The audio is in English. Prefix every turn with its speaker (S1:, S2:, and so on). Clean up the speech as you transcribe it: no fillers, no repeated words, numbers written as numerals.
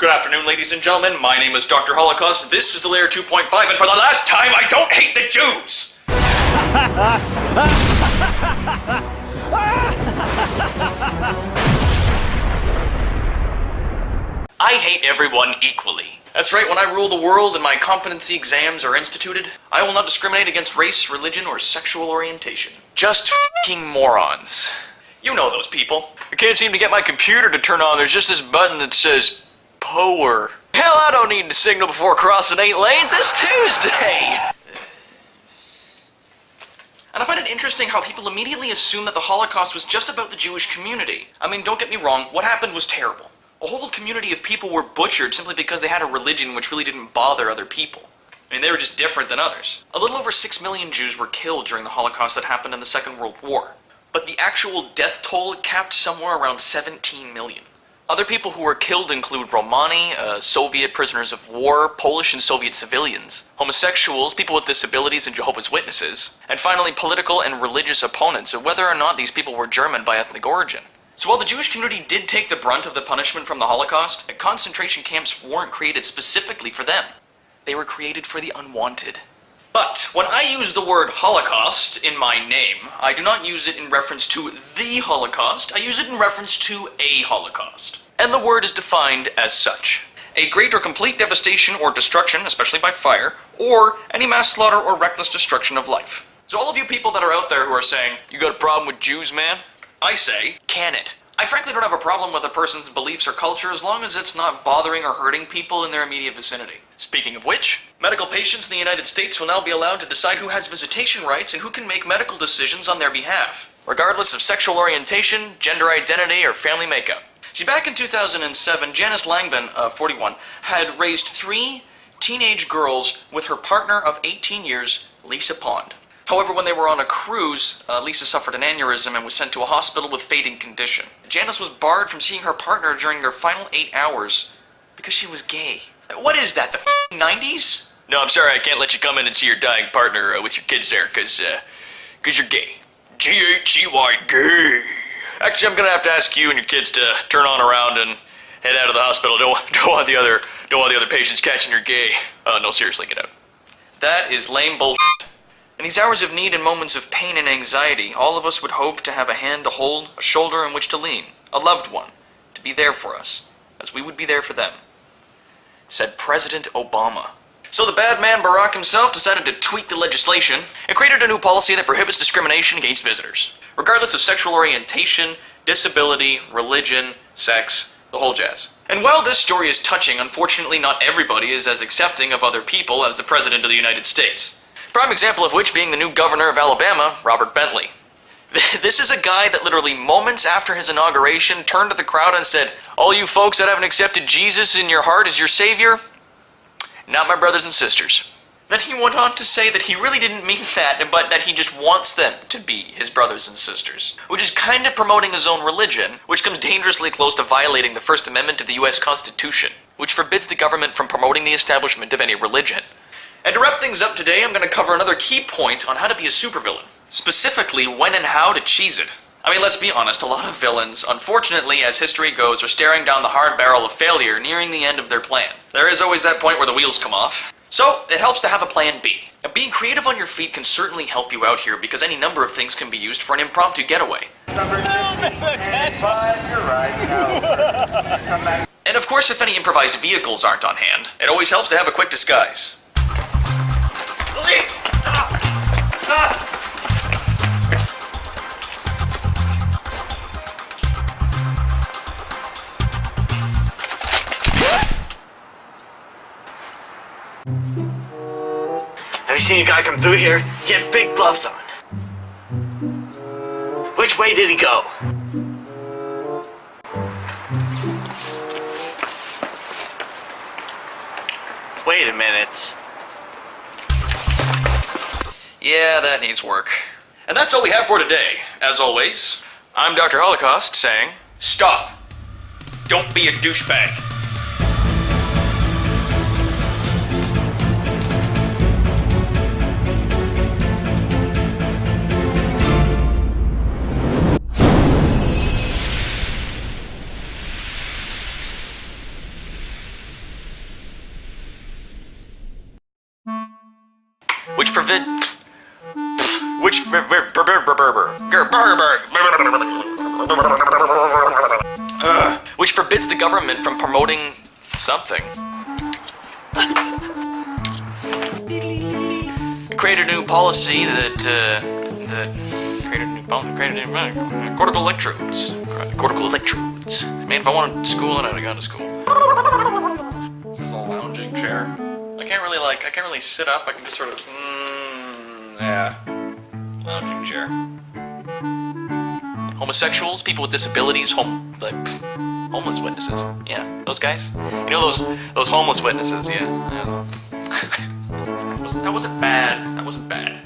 S1: Good afternoon, ladies and gentlemen. My name is Dr. Holocaust. This is the Layer 2.5, and for the last time, I don't hate the Jews! I hate everyone equally. That's right, when I rule the world and my competency exams are instituted, I will not discriminate against race, religion, or sexual orientation. Just f***ing morons. You know those people. I can't seem to get my computer to turn on. There's just this button that says, Power. Hell, I don't need to signal before crossing 8 lanes. It's Tuesday. And I find it interesting how people immediately assume that the Holocaust was just about the Jewish community. I mean, don't get me wrong, what happened was terrible. A whole community of people were butchered simply because they had a religion which really didn't bother other people. I mean, they were just different than others. A little over 6 million Jews were killed during the Holocaust that happened in the Second World War. But the actual death toll capped somewhere around 17 million. Other people who were killed include Romani, Soviet prisoners of war, Polish and Soviet civilians, homosexuals, people with disabilities and Jehovah's Witnesses, and finally political and religious opponents, whether or not these people were German by ethnic origin. So while the Jewish community did take the brunt of the punishment from the Holocaust, concentration camps weren't created specifically for them. They were created for the unwanted. But when I use the word Holocaust in my name, I do not use it in reference to the Holocaust, I use it in reference to a Holocaust. And the word is defined as such. A great or complete devastation or destruction, especially by fire, or any mass slaughter or reckless destruction of life. So all of you people that are out there who are saying, you got a problem with Jews, man? I say, can it? I frankly don't have a problem with a person's beliefs or culture as long as it's not bothering or hurting people in their immediate vicinity. Speaking of which, medical patients in the United States will now be allowed to decide who has visitation rights and who can make medical decisions on their behalf, regardless of sexual orientation, gender identity, or family makeup. See, back in 2007, Janice Langban, 41, had raised 3 teenage girls with her partner of 18 years, Lisa Pond. However, when they were on a cruise, Lisa suffered an aneurysm and was sent to a hospital with fading condition. Janice was barred from seeing her partner during their final 8 hours because she was gay. What is that, the f***ing 90s? No, I'm sorry, I can't let you come in and see your dying partner with your kids there, cause you're gay. G-H-E-Y, gay. Actually, I'm gonna have to ask you and your kids to turn on around and head out of the hospital. Don't want the other patients catching your gay. No, seriously, get out. That is lame bullshit. In these hours of need and moments of pain and anxiety, all of us would hope to have a hand to hold, a shoulder on which to lean, a loved one, to be there for us, as we would be there for them. Said President Obama. So the bad man Barack himself decided to tweak the legislation and created a new policy that prohibits discrimination against visitors, regardless of sexual orientation, disability, religion, sex, the whole jazz. And while this story is touching, unfortunately not everybody is as accepting of other people as the President of the United States. Prime example of which being the new governor of Alabama, Robert Bentley. This is a guy that literally moments after his inauguration turned to the crowd and said, all you folks that haven't accepted Jesus in your heart as your savior, not my brothers and sisters. Then he went on to say that he really didn't mean that, but that he just wants them to be his brothers and sisters, which is kind of promoting his own religion, which comes dangerously close to violating the First Amendment of the US Constitution, which forbids the government from promoting the establishment of any religion. And to wrap things up today, I'm going to cover another key point on how to be a supervillain. Specifically, when and how to cheese it. I mean, let's be honest, a lot of villains, unfortunately, as history goes, are staring down the hard barrel of failure, nearing the end of their plan. There is always that point where the wheels come off. So, it helps to have a plan B. And being creative on your feet can certainly help you out here, because any number of things can be used for an impromptu getaway. And of course, if any improvised vehicles aren't on hand, it always helps to have a quick disguise. Police! Stop!
S2: Have you seen a guy come through here? He had big gloves on. Which way did he go? Wait a minute.
S1: Yeah, that needs work. And that's all we have for today. As always, I'm Dr. Holocaust saying, stop. Don't be a douchebag. which forbids the government from promoting something. Create a new policy that created cortical electrodes. Cortical electrodes. Man, if I wanted school, then I'd have gone to school. This is a lounging chair. I can't really sit up. I can just sort of, yeah, lounging chair. Homosexuals, people with disabilities, homeless witnesses. Yeah, those guys. You know those homeless witnesses. Yeah. That wasn't bad. That wasn't bad.